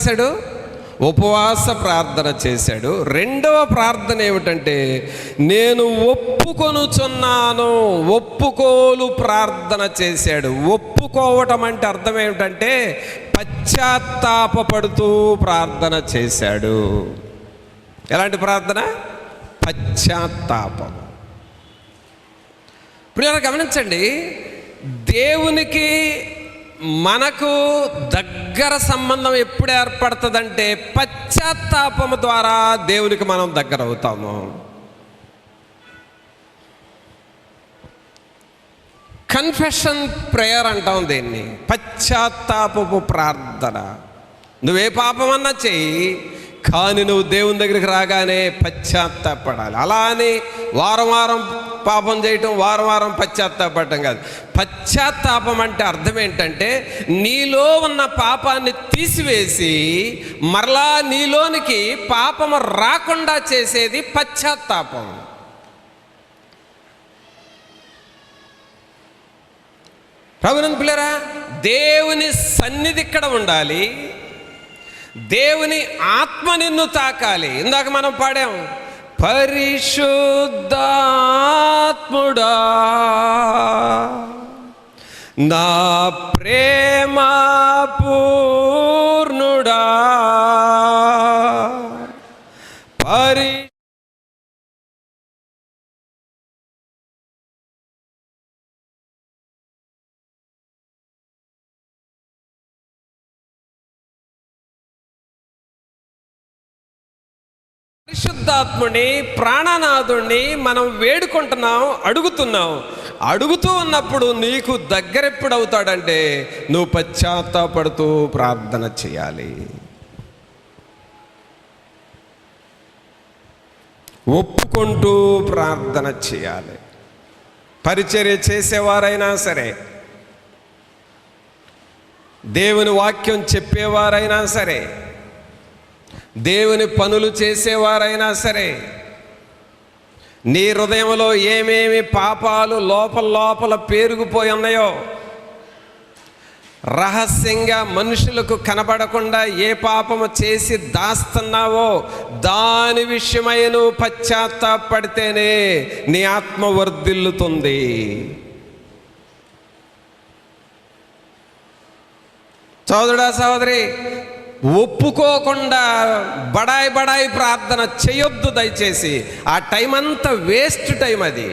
చేశాడు? ఉపవాస ప్రార్థన చేశాడు. రెండవ ప్రార్థన ఏమిటంటే, నేను ఒప్పుకొనుచున్నాను, ఒప్పుకోలు ప్రార్థన చేశాడు. ఒప్పుకోవటం అంటే అర్థం ఏమిటంటే పశ్చాత్తాపపడుతూ ప్రార్థన చేశాడు. ఎలాంటి ప్రార్థన? పశ్చాత్తాపం. ప్రియులారా గమనించండి, దేవునికి మనకు దగ్గర సంబంధం ఎప్పుడు ఏర్పడుతుందంటే పశ్చాత్తాపము ద్వారా దేవునికి మనం దగ్గర అవుతాము. కన్ఫెషన్ ప్రేయర్ అంటాం దీన్ని, పశ్చాత్తాపపు ప్రార్థన. నువ్వే పాపమన్నా చెయ్యి, కానీ నువ్వు దేవుని దగ్గరికి రాగానే పశ్చాత్తాపడాలి. అలా అని వారం వారం పాపం చేయటం, వారం వారం పశ్చాత్తాపడటం కాదు. పశ్చాత్తాపం అంటే అర్థం ఏంటంటే నీలో ఉన్న పాపాన్ని తీసివేసి మరలా నీలోనికి పాపము రాకుండా చేసేది పశ్చాత్తాపం. ప్రభునందు పిల్లరా, దేవుని సన్నిధి ఇక్కడ ఉండాలి, దేవుని ఆత్మ నిన్ను తాకాలి. ఇందాక మనం పాడాం, పరిశుద్ధాత్ముడా నా ప్రేమ పూర్ణుడా పరిశుద్ధాత్ముని, ప్రాణనాథుణ్ణి మనం వేడుకుంటున్నాం, అడుగుతున్నాం. అడుగుతూ ఉన్నప్పుడు నీకు దగ్గరెప్పుడు అవుతాడంటే నువ్వు పశ్చాత్తాపడుతూ ప్రార్థన చేయాలి, ఒప్పుకుంటూ ప్రార్థన చేయాలి. పరిచర్య చేసేవారైనా సరే, దేవుని వాక్యం చెప్పేవారైనా సరే, దేవుని పనులు చేసేవారైనా సరే, నీ హృదయంలో ఏమేమి పాపాలు లోపల పేరుకుపోయి ఉన్నాయో, రహస్యంగా మనుషులకు కనబడకుండా ఏ పాపము చేసి దాస్తున్నావో దాని విషయమై నువ్వు పశ్చాత్తాపడితేనే నీ ఆత్మ వర్ధిల్లుతుంది. సోదరుడా, సహోదరి, ఒప్పుకోకుండా బడాయి ప్రార్థన చేయొద్దు దయచేసి. ఆ టైం అంతా వేస్ట్ టైం. అది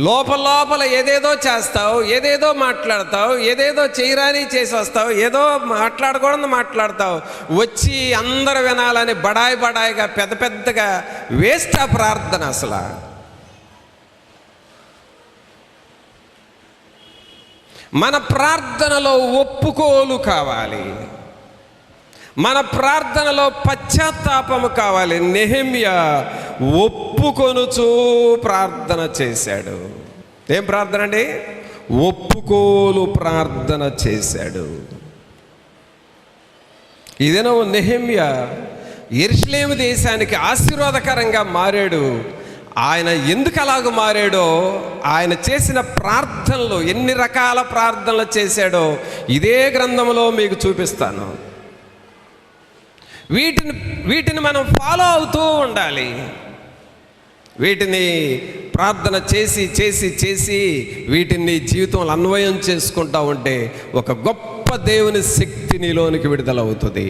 లోపల ఏదేదో చేస్తావు, ఏదేదో మాట్లాడతావు, ఏదేదో చేయరాని చేసి వస్తావు, ఏదో మాట్లాడకూడదు మాట్లాడతావు, వచ్చి అందరు వినాలని బడాయిగా పెద్దగా వేస్ట్ ఆ ప్రార్థన. అసలు మన ప్రార్థనలో ఒప్పుకోలు కావాలి, మన ప్రార్థనలో పశ్చాత్తాపము కావాలి. నెహెమ్యా ఒప్పుకొనుచూ ప్రార్థన చేశాడు. ఏం ప్రార్థన అండి? ఒప్పుకోలు ప్రార్థన చేశాడు. ఇదేనో నెహెమ్యా యెరూషలేము దేశానికి ఆశీర్వాదకరంగా మారాడు. ఆయన ఎందుకు అలాగ మారాడో, ఆయన చేసిన ప్రార్థనలు, ఎన్ని రకాల ప్రార్థనలు చేశాడో ఇదే గ్రంథంలో మీకు చూపిస్తాను. వీటిని మనం ఫాలో అవుతూ ఉండాలి. వీటిని ప్రార్థన చేసి వీటిని జీవితంలో అన్వయం చేసుకుంటూ ఉంటే ఒక గొప్ప దేవుని శక్తి నీలోనికి విడుదలవుతుంది.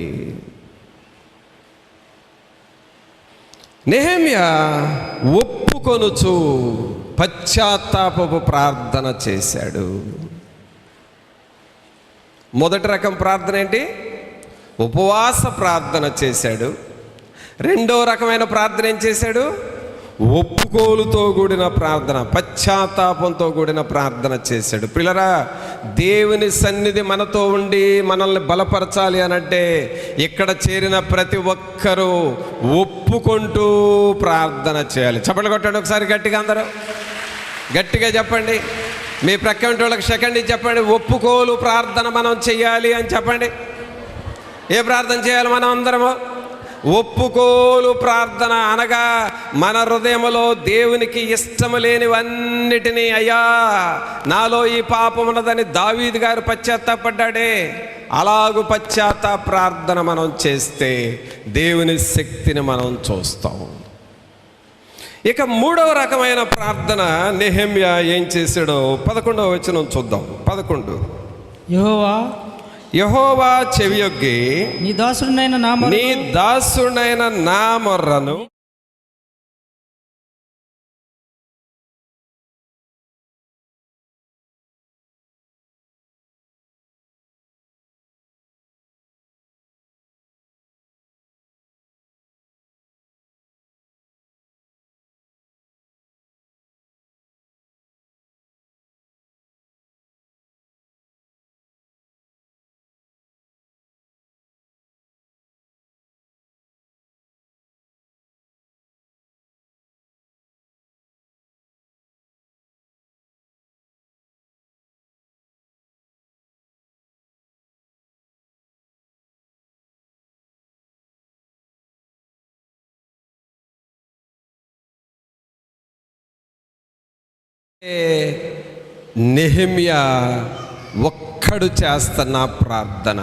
నెహెమ్యా ఒప్పుకొనుచు పశ్చాత్తాపపు ప్రార్థన చేశాడు. మొదటి రకం ప్రార్థన ఏంటి? ఉపవాస ప్రార్థన చేశాడు. రెండో రకమైన ప్రార్థన ఏం చేశాడు? ఒప్పుకోలుతో కూడిన ప్రార్థన, పశ్చాత్తాపంతో కూడిన ప్రార్థన చేశాడు. పిల్లరా, దేవుని సన్నిధి మనతో ఉండి మనల్ని బలపరచాలి అనంటే ఇక్కడ చేరిన ప్రతి ఒక్కరూ ఒప్పుకుంటూ ప్రార్థన చేయాలి. చప్పట్లు కొట్టండి ఒకసారి గట్టిగా, అందరూ గట్టిగా చెప్పండి. మీ ప్రక్క వాళ్ళకి సెకండ్ చెప్పండి, ఒప్పుకోలు ప్రార్థన మనం చెయ్యాలి అని చెప్పండి. ఏ ప్రార్థన చేయాలి మనం అందరము? ఒప్పుకోలు ప్రార్థన అనగా మన హృదయములో దేవునికి ఇష్టము లేనివన్నిటినీ, అయ్యా నాలో ఈ పాపం ఉన్నదని దావీదు గారు పశ్చాత్తాపడ్డాడే, అలాగూ పశ్చాత్తాప ప్రార్థన మనం చేస్తే దేవుని శక్తిని మనం చూస్తాం. ఇక మూడవ రకమైన ప్రార్థన నెహెమ్యా ఏం చేశాడో 11వ వచనం చూద్దాం. 11. యెహోవా చెవియొగ్గి నీ దాసుడైన నా మొర్రను నెహెమ్యా ఒక్కడు చేస్తున్న ప్రార్థన.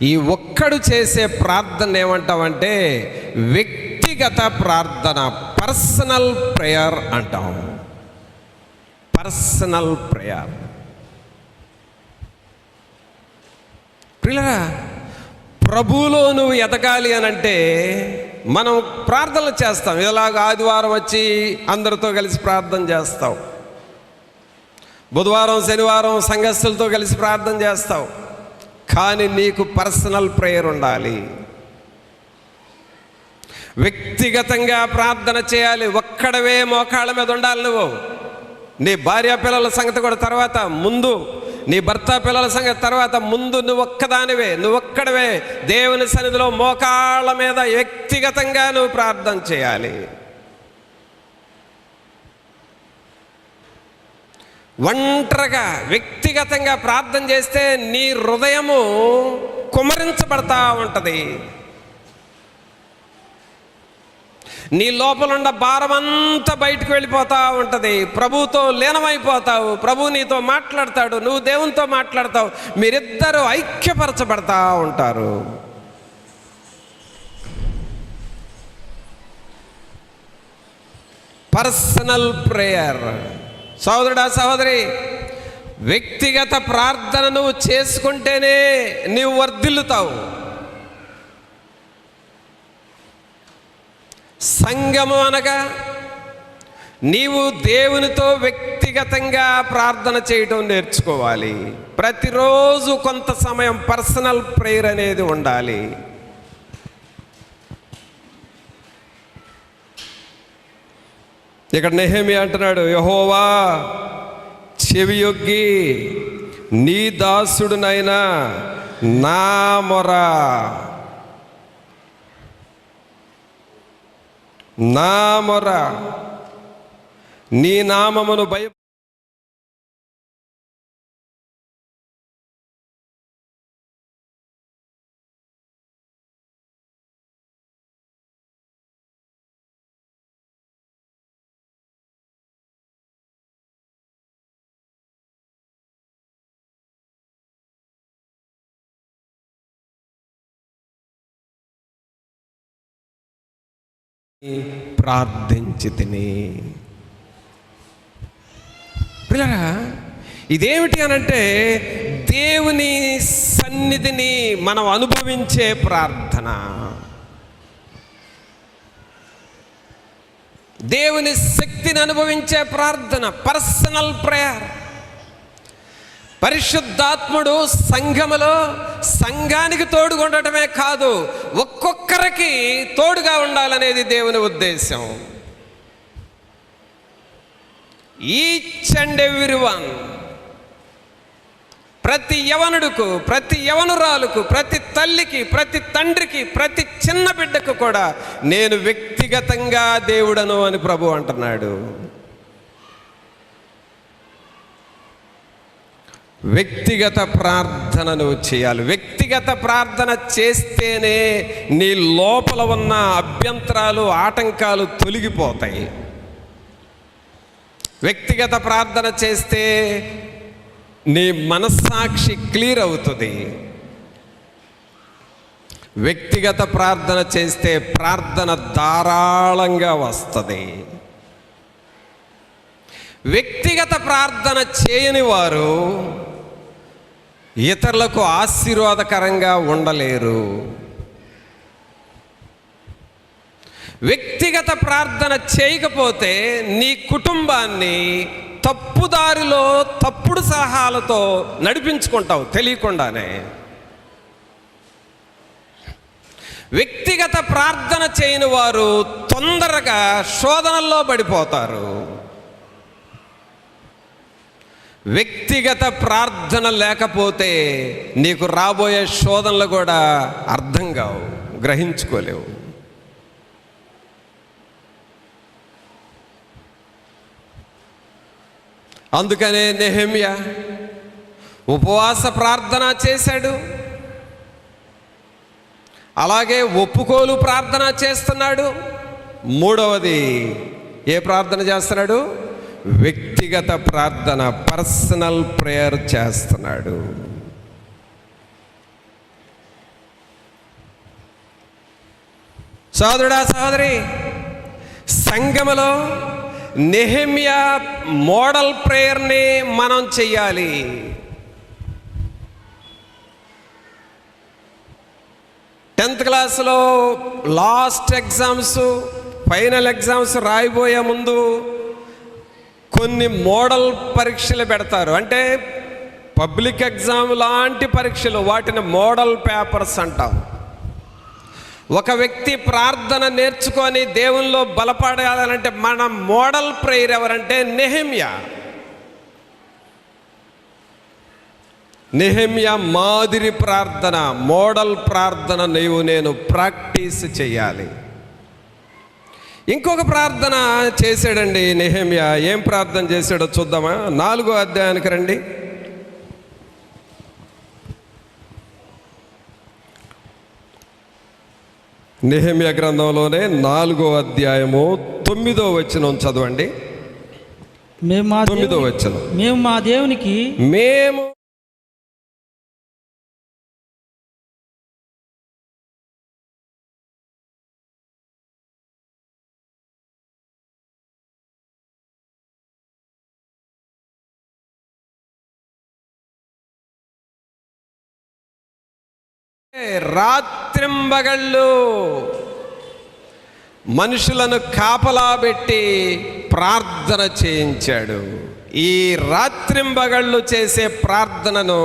ఈ ఒక్కడు చేసే ప్రార్థన ఏమంటామంటే వ్యక్తిగత ప్రార్థన, పర్సనల్ ప్రేయర్ అంటాం. Personal prayer. ప్రియులారా, ప్రభువులో నువ్వు ఎదగాలి అనంటే మనం ప్రార్థనలు చేస్తాం. ఇలాగ ఆదివారం వచ్చి అందరితో కలిసి ప్రార్థన చేస్తావు, బుధవారం శనివారం సంఘస్థులతో కలిసి ప్రార్థన చేస్తావు. కానీ నీకు పర్సనల్ ప్రేయర్ ఉండాలి, వ్యక్తిగతంగా ప్రార్థన చేయాలి. ఒక్కడవే మోకాళ్ళ మీద ఉండాలి. నువ్వు నీ భార్య పిల్లల సంగతి కూడా తర్వాత, ముందు నీ భర్త పిల్లల సంగతి తర్వాత, ముందు నువ్వు ఒక్కడవే దేవుని సన్నిధిలో మోకాళ్ళ మీద వ్యక్తిగతంగా నువ్వు ప్రార్థన చేయాలి. ఒంటరిగా వ్యక్తిగతంగా ప్రార్థన చేస్తే నీ హృదయము కుమరించబడతా ఉంటుంది. నీ లోపలున్న భారమంతా బయటకు వెళ్ళిపోతూ ఉంటుంది. ప్రభువుతో లీనమైపోతావు, ప్రభు నీతో మాట్లాడతాడు, నువ్వు దేవునితో మాట్లాడతావు, మీరిద్దరూ ఐక్యపరచబడతా ఉంటారు. Personal prayer. సోదరుడా సహోదరి, వ్యక్తిగత ప్రార్థన నువ్వు చేసుకుంటేనే నీవు వర్ధిల్లుతావు. సంఘము అనగా నీవు దేవునితో వ్యక్తిగతంగా ప్రార్థన చేయటం నేర్చుకోవాలి. ప్రతిరోజు కొంత సమయం పర్సనల్ ప్రేయర్ అనేది ఉండాలి. ఇక్కడ నెహెమ్యా అంటున్నాడు, యెహోవా చెవియొగ్గి నీ దాసుడునైనా నా మొర, నీ నామమును భయ ప్రార్థించితిని. పిల్లరా, ఇదేమిటి అనంటే దేవుని సన్నిధిని మనం అనుభవించే ప్రార్థన, దేవుని శక్తిని అనుభవించే ప్రార్థన, పర్సనల్ ప్రేయర్. పరిశుద్ధాత్ముడు సంఘములో సంఘానికి తోడుగా ఉండటమే కాదు, ఒక్కొక్కరికి తోడుగా ఉండాలనేది దేవుని ఉద్దేశం. ఈచ్ అండ్ ఎవ్రీ వన్, ప్రతి యవనుడుకు, ప్రతి యవనురాలకు, ప్రతి తల్లికి, ప్రతి తండ్రికి, ప్రతి చిన్న బిడ్డకు కూడా నేను వ్యక్తిగతంగా దేవుడను అని ప్రభు అంటున్నాడు. వ్యక్తిగత ప్రార్థన నువ్వు చేయాలి. వ్యక్తిగత ప్రార్థన చేస్తేనే నీ లోపల ఉన్న అభ్యంతరాలు, ఆటంకాలు తొలగిపోతాయి. వ్యక్తిగత ప్రార్థన చేస్తే నీ మనస్సాక్షి క్లియర్ అవుతుంది. వ్యక్తిగత ప్రార్థన చేస్తే ప్రార్థన ధారాళంగా వస్తుంది. వ్యక్తిగత ప్రార్థన చేయని వారు ఇతరులకు ఆశీర్వాదకరంగా ఉండలేరు. వ్యక్తిగత ప్రార్థన చేయకపోతే నీ కుటుంబాన్ని తప్పుదారిలో తప్పుడు సలహాలతో నడిపించుకుంటావు తెలియకుండానే. వ్యక్తిగత ప్రార్థన చేయని వారు తొందరగా శోధనల్లో పడిపోతారు. వ్యక్తిగత ప్రార్థన లేకపోతే నీకు రాబోయే శోధనలు కూడా అర్థం కావు, గ్రహించుకోలేవు. అందుకనే నెహెమ్యా ఉపవాస ప్రార్థన చేశాడు. అలాగే ఒప్పుకోలు ప్రార్థన చేస్తున్నాడు. మూడవది ఏ ప్రార్థన చేస్తున్నాడు? వ్యక్తిగత ప్రార్థన, పర్సనల్ ప్రేయర్ చేస్తున్నాడు. సోదరుడా, సోదరి, సంఘములో నెహెమ్యా మోడల్ ప్రేయర్ని మనం చెయ్యాలి. టెన్త్ క్లాస్లో లాస్ట్ ఎగ్జామ్స్, ఫైనల్ ఎగ్జామ్స్ రాయబోయే ముందు కొన్ని మోడల్ పరీక్షలు పెడతారు. అంటే పబ్లిక్ ఎగ్జామ్ లాంటి పరీక్షలు, వాటిని మోడల్ పేపర్స్ అంటాం. ఒక వ్యక్తి ప్రార్థన నేర్చుకొని దేవునిలో బలపడాలంటే మన మోడల్ ప్రేయర్ ఎవరంటే నెహెమ్యా. నెహెమ్యా మాదిరి ప్రార్థన, మోడల్ ప్రార్థన నేను ప్రాక్టీస్ చేయాలి. ఇంకొక ప్రార్థన చేశాడండి నెహెమ్యా. ఏం ప్రార్థన చేశాడో చూద్దామా? 4వ అధ్యాయానికి రండి. నెహెమ్యా గ్రంథంలోనే 4వ అధ్యాయము 9వ వచనం చదవండి. 9వ వచనం. మేము మా దేవునికి రాత్రింబగళ్ళు మనుషులను కాపలా పెట్టి ప్రార్థన చేయించాడు. ఈ రాత్రింబగళ్ళు చేసే ప్రార్థనను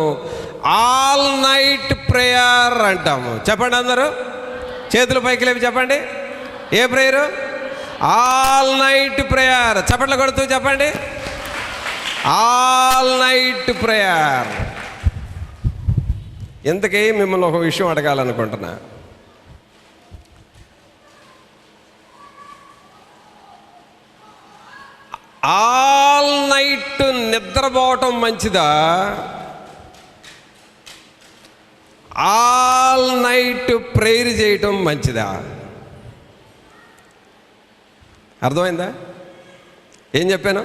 ఆల్ నైట్ ప్రేయర్ అంటాము. చెప్పండి అందరూ, చేతులు పైకి లేపి చెప్పండి. ఏ ప్రేయరు? All night prayer. చప్పట్లు కొడుతూ చెప్పండి, ఆల్ నైట్ ప్రేయర్. ఇంతకీ మిమ్మల్ని ఒక విషయం అడగాలనుకుంటున్నా. ఆల్ నైట్ నిద్రపోవటం మంచిదా? ఆల్ నైట్ ప్రేయర్ చేయటం మంచిదా? అర్థమైందా? ఏం చెప్పాను?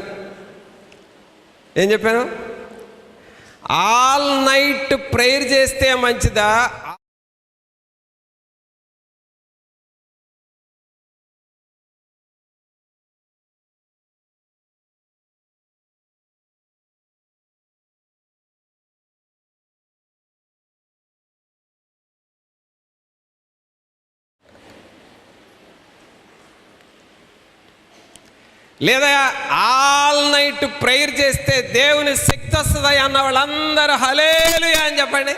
ఆల్ నైట్ ప్రేయర్ చేస్తే మంచిదా? లేదా ఆల్ నైట్ ప్రేయర్ చేస్తే దేవుని శక్తి వస్తుంది అన్న వాళ్ళందరూ హల్లెలూయా అని చెప్పండి.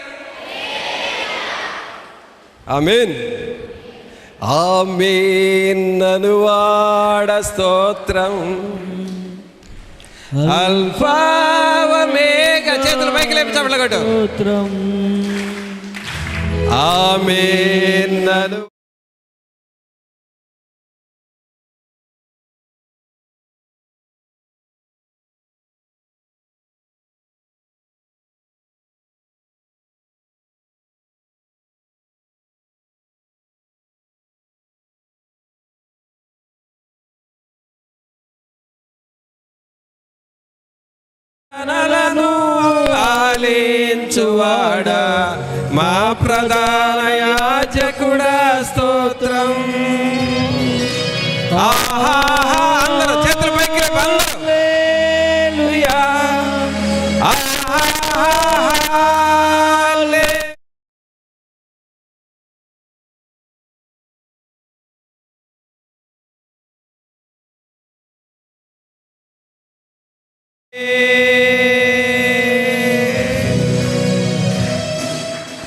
ఆమేన్, ఆమేన్ అనువాడ స్తోత్రం. Alpha omega. చేతులు పైకి లేపి చప్పట్లు కొట్టు. ఆమేన్. నలను ఆలించువాడా మా ప్రధాన యాజకుడా స్తోత్రం. అందరూ చేతుల పైకి లేపు, అందరూ. హల్లెలూయా.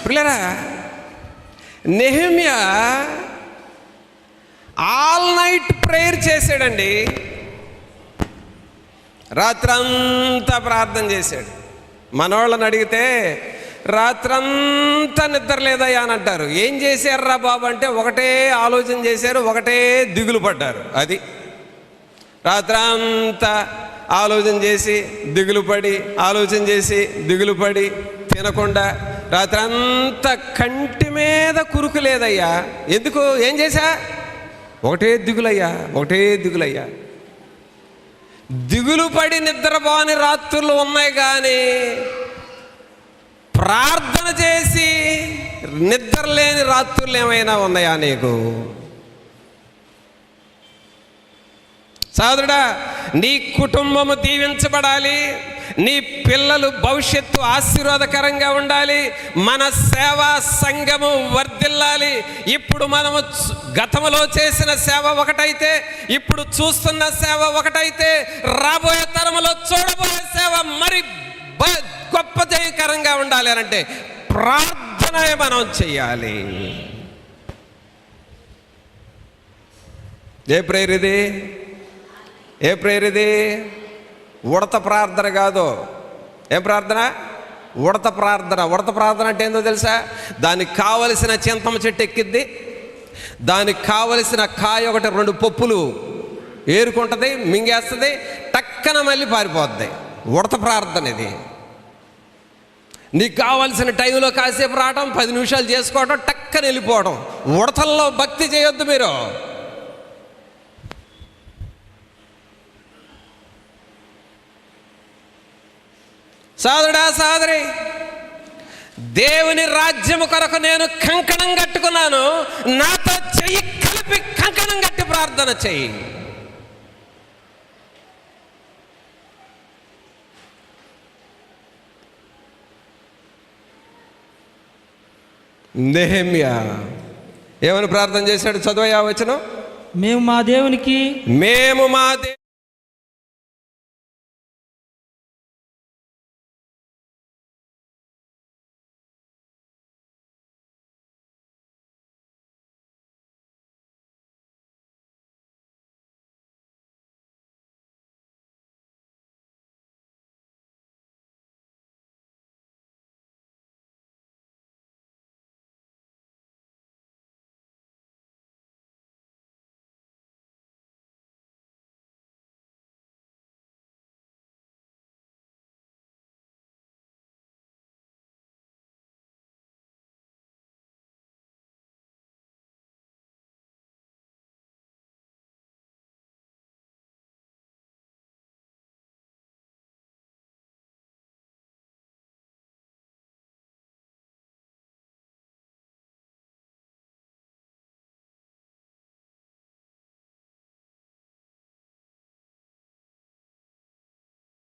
పిల్లరా, నెహెమ్యా ఆల్ నైట్ ప్రేయర్ చేశాడండి. రాత్రంతా ప్రార్థన చేశాడు. మనోళ్ళని అడిగితే రాత్రంతా నిద్ర లేదయ్యా అని అంటారు. ఏం చేశారా బాబు అంటే ఒకటే ఆలోచన చేశారు, ఒకటే దిగులు పడ్డారు. అది రాత్రంతా ఆలోచన చేసి దిగులు పడి, ఆలోచన చేసి దిగులు పడి, తినకుండా రాత్రంతా కంటి మీద కురుకు లేదయ్యా. ఎందుకు? ఏం చేశా? ఒకటే దిగులయ్యా, ఒకటే దిగులయ్యా. దిగులు పడి నిద్రపోని రాత్రులు ఉన్నాయి, కానీ ప్రార్థన చేసి నిద్ర లేని రాత్రులు ఏమైనా ఉన్నాయా నీకు? సోదరుడా, నీ కుటుంబము దీవించబడాలి, నీ పిల్లలు భవిష్యత్తు ఆశీర్వాదకరంగా ఉండాలి, మన సేవా సంఘము వర్ధిల్లాలి. ఇప్పుడు మనము గతంలో చేసిన సేవ ఒకటైతే, ఇప్పుడు చూస్తున్న సేవ ఒకటైతే, రాబోయే తరములో చూడబోయే సేవ మరి గొప్ప జయకరంగా ఉండాలి అని అంటే ప్రార్థన మనం చెయ్యాలి. ఏ ప్రేయర్ ఇది? ఏ ప్రేయర్ ఇది? ఉడత ప్రార్థన కాదు. ఏం ప్రార్థన? ఉడత ప్రార్థన. ఉడత ప్రార్థన అంటే ఏందో తెలుసా? దానికి కావలసిన చింతమ చెట్టు ఎక్కిద్ది, దానికి కావలసిన కాయ ఒకటి 2 పప్పులు ఏరుకుంటుంది, మింగేస్తుంది, టక్కన మళ్ళీ పారిపోద్ది. ఉడత ప్రార్థన ఇది. నీకు కావాల్సిన టైంలో కాసేపు రావడం, 10 నిమిషాలు చేసుకోవడం, టక్కన వెళ్ళిపోవడం. ఉడతల్లో భక్తి చేయొద్దు మీరు. సోదరుడా, సోదరి, దేవుని రాజ్యము కొరకు నేను కంకణం కట్టుకున్నాను. నాతో చెయ్యి కలిపి కంకణం కట్టి ప్రార్థన చెయ్యి. నెహెమ్యా ఏమని ప్రార్థన చేశాడు? చదువయ్యా వచనం. మేము మా దేవునికి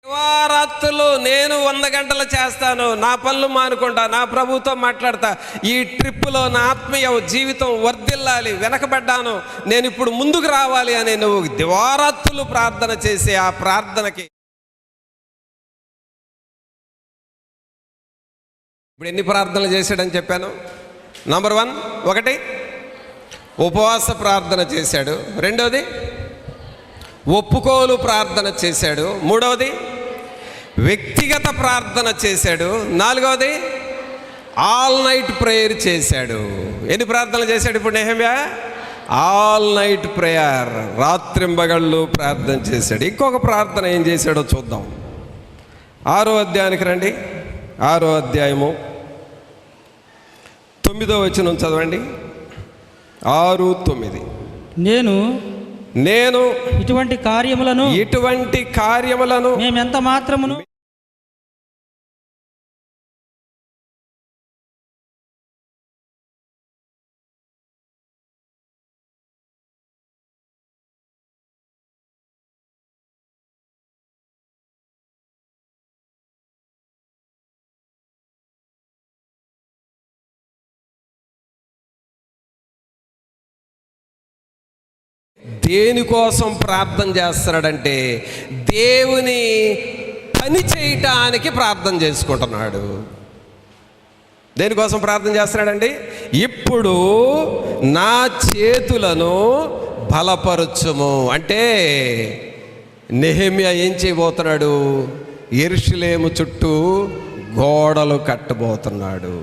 దివారాత్రులు నేను 100 గంటలు చేస్తాను, నా పనులు మానుకుంటా, నా ప్రభుతో మాట్లాడతా, ఈ ట్రిప్పులో నా ఆత్మీయ జీవితం వర్ధిల్లాలి, వెనకబడ్డాను, నేను ఇప్పుడు ముందుకు రావాలి అని నువ్వు దివారాత్రులు ప్రార్థన చేసే ఆ ప్రార్థనకి ఇప్పుడు ఎన్ని ప్రార్థనలు చేశాడని చెప్పాను? నంబర్ 1, 1 ఉపవాస ప్రార్థన చేశాడు. 2వది ఒప్పుకోలు ప్రార్థన చేశాడు. 3వది వ్యక్తిగత ప్రార్థన చేశాడు. 4వది ఆల్ నైట్ ప్రేయర్ చేశాడు. ఎన్ని ప్రార్థనలు చేశాడు ఇప్పుడు నెహెమ్యా? ఆల్ నైట్ ప్రేయర్, రాత్రింబగళ్ళు ప్రార్థన చేశాడు. ఇంకొక ప్రార్థన ఏం చేశాడో చూద్దాం. 6వ అధ్యాయానికి రండి. 6వ అధ్యాయము 9వ వచనం చదవండి. 6:9 నేను ఇటువంటి కార్యములను మేమెంత మాత్రమును దేనికోసం ప్రార్థన చేస్తున్నాడంటే దేవుని పని చేయటానికి ప్రార్థన చేసుకుంటున్నాడు. దేనికోసం ప్రార్థన చేస్తున్నాడండి? ఇప్పుడు నా చేతులను బలపరచుము అంటే నెహెమ్యా ఏం చేయబోతున్నాడు? యెరూషలేము చుట్టూ గోడలు కట్టబోతున్నాడు.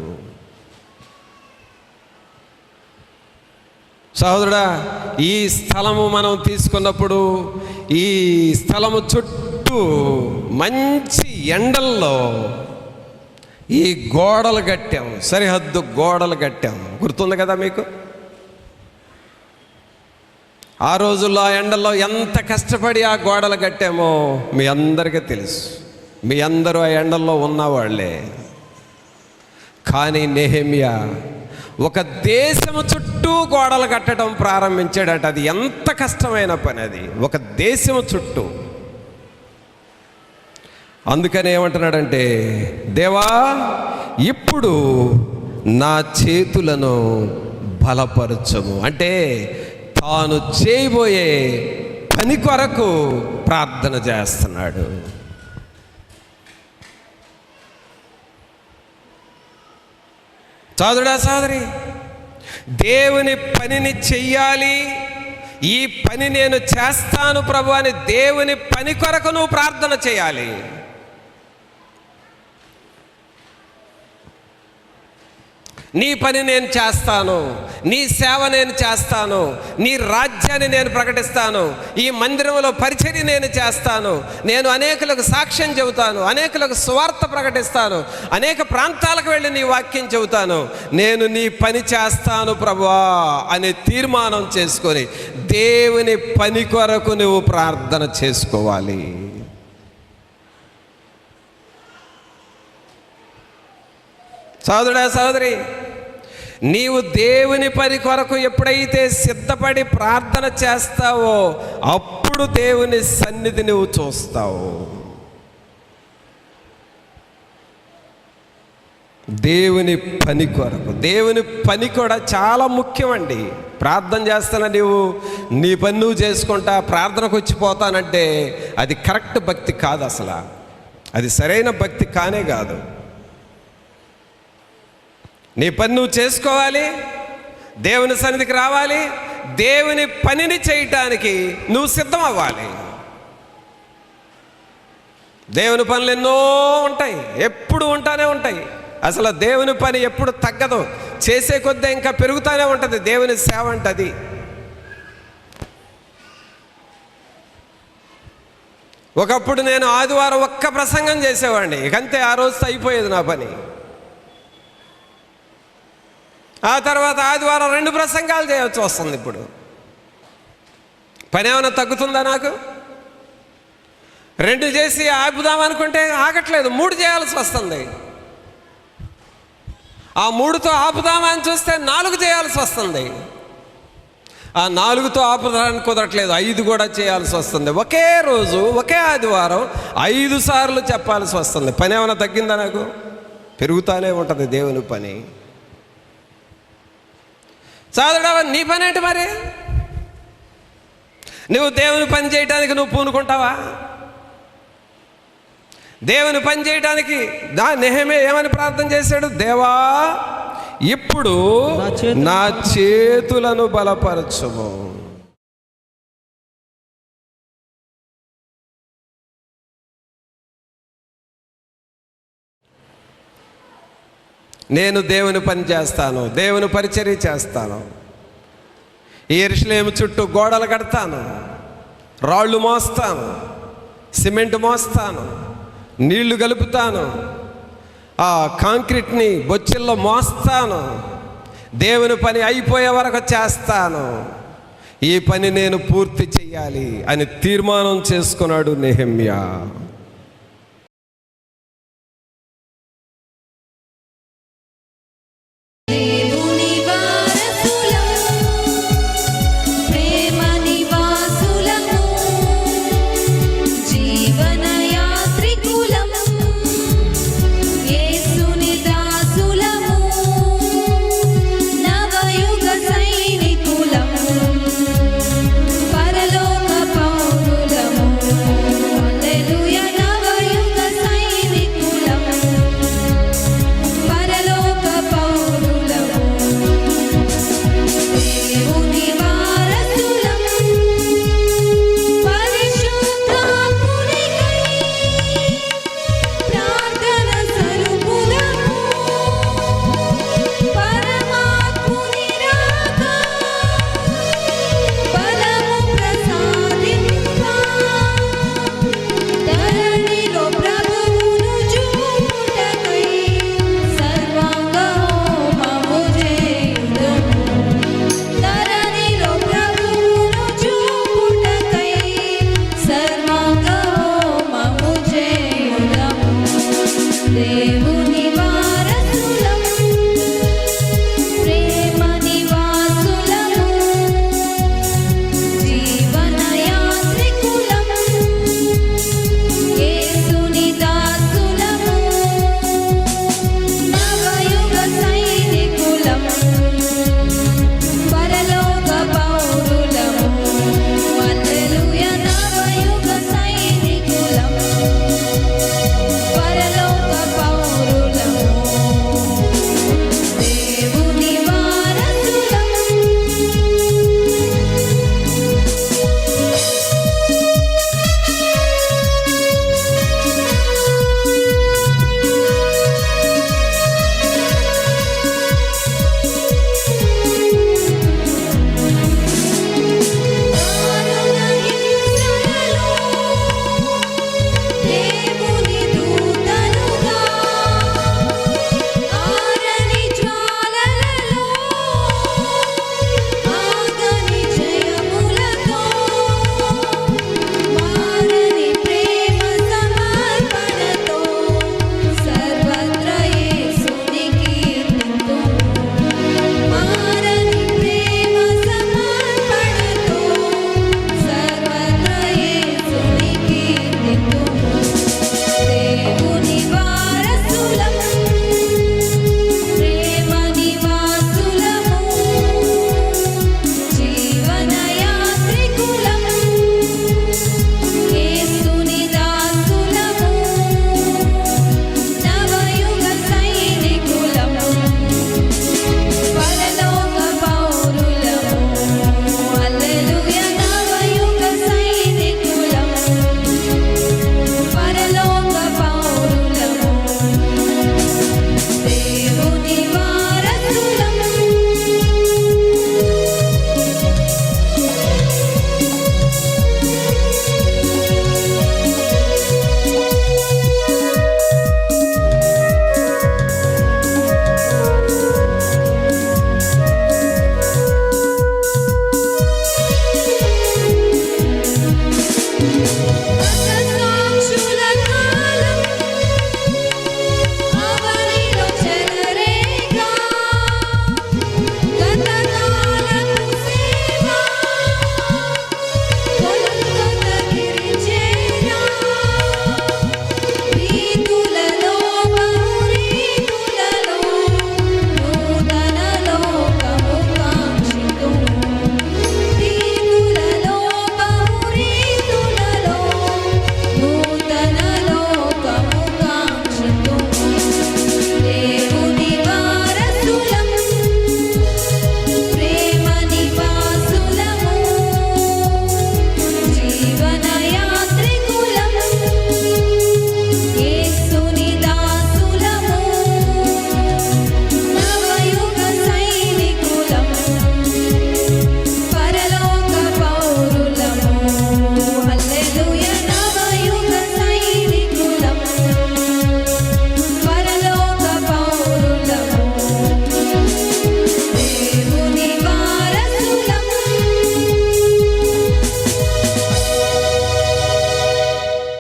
సహోదరుడా, ఈ స్థలము మనం తీసుకున్నప్పుడు ఈ స్థలము చుట్టూ మంచి ఎండల్లో ఈ గోడలు కట్టాం, సరిహద్దు గోడలు కట్టాం. గుర్తుంది కదా మీకు? ఆ రోజుల్లో ఆ ఎండల్లో ఎంత కష్టపడి ఆ గోడలు కట్టామో మీ అందరికీ తెలుసు. మీ అందరూ ఆ ఎండల్లో ఉన్నవాళ్లే. కానీ నెహెమ్యా ఒక దేశము చుట్టూ గోడలు కట్టడం ప్రారంభించాడట. అది ఎంత కష్టమైన పని అది, ఒక దేశము చుట్టూ. అందుకని ఏమంటున్నాడంటే, దేవా ఇప్పుడు నా చేతులను బలపరచము అంటే తాను చేయబోయే పని కొరకు ప్రార్థన చేస్తున్నాడు. సోదరుడా, సోదరి, దేవుని పనిని చెయ్యాలి. ఈ పని నేను చేస్తాను ప్రభు అని దేవుని పని కొరకు నువ్వు ప్రార్థన చేయాలి. నీ పని నేను చేస్తాను, నీ సేవ నేను చేస్తాను, నీ రాజ్యాన్ని నేను ప్రకటిస్తాను, ఈ మందిరంలో పరిచర్య నేను చేస్తాను, నేను అనేకులకు సాక్ష్యం చెబుతాను, అనేకులకు సువార్త ప్రకటిస్తాను, అనేక ప్రాంతాలకు వెళ్ళి నీ వాక్యం చెబుతాను, నేను నీ పని చేస్తాను ప్రభువా అనే తీర్మానం చేసుకొని దేవుని పని కొరకు నువ్వు ప్రార్థన చేసుకోవాలి. సోదరుడా, సోదరి, నీవు దేవుని పని కొరకు ఎప్పుడైతే సిద్ధపడి ప్రార్థన చేస్తావో అప్పుడు దేవుని సన్నిధి నువ్వు చూస్తావు. దేవుని పని కొరకు, దేవుని పని కూడా చాలా ముఖ్యమండి. ప్రార్థన చేస్తాన నీవు నీ పని నువ్వు చేసుకుంటా ప్రార్థనకు వచ్చిపోతానంటే అది కరెక్ట్ భక్తి కాదు. అసలు అది సరైన భక్తి కానే కాదు. నీ పని నువ్వు చేసుకోవాలి, దేవుని సన్నిధికి రావాలి, దేవుని పనిని చేయటానికి నువ్వు సిద్ధం అవ్వాలి. దేవుని పనులు ఎన్నో ఉంటాయి, ఎప్పుడు ఉంటానే ఉంటాయి. అసలు దేవుని పని ఎప్పుడు తగ్గదు, చేసే కొద్దీ ఇంకా పెరుగుతూనే ఉంటుంది. దేవుని సేవ అంటది. ఒకప్పుడు నేను ఆదివారం ఒక్క ప్రసంగం చేసేవాడిని, ఇకంతే, ఆ రోజుతో అయిపోయేది నా పని. ఆ తర్వాత ఆదివారం 2 ప్రసంగాలు చేయవచ్చు వస్తుంది. ఇప్పుడు పని ఏమైనా తగ్గుతుందా? నాకు 2 చేసి ఆపుదామనుకుంటే ఆగట్లేదు, 3 చేయాల్సి వస్తుంది. ఆ 3తో ఆపుదామని చూస్తే 4 చేయాల్సి వస్తుంది. ఆ 4తో ఆపుదానికి కుదరట్లేదు, 5 కూడా చేయాల్సి వస్తుంది. ఒకే రోజు ఒకే ఆదివారం 5 సార్లు చెప్పాల్సి వస్తుంది. పని ఏమైనా తగ్గిందా? నాకు పెరుగుతూనే ఉంటుంది దేవుని పని. సోదరుడా, నీ పని ఏంటి మరి? నువ్వు దేవుని పని చేయడానికి నువ్వు పూనుకుంటావా? దేవుని పని చేయడానికి నెహెమ్యా ఏమని ప్రార్థన చేశాడు? దేవా ఇప్పుడు నా చేతులను బలపరచుము. నేను దేవుని పని చేస్తాను, దేవుని పరిచర్య చేస్తాను, ఈ యెరూషలేము చుట్టూ గోడలు కడతాను, రాళ్ళు మోస్తాను, సిమెంట్ మోస్తాను, నీళ్లు కలుపుతాను, ఆ కాంక్రీట్ని బొచ్చెల్లో మోస్తాను, దేవుని పని అయిపోయే వరకు చేస్తాను, ఈ పని నేను పూర్తి చెయ్యాలి అని తీర్మానం చేసుకున్నాడు నెహెమ్యా.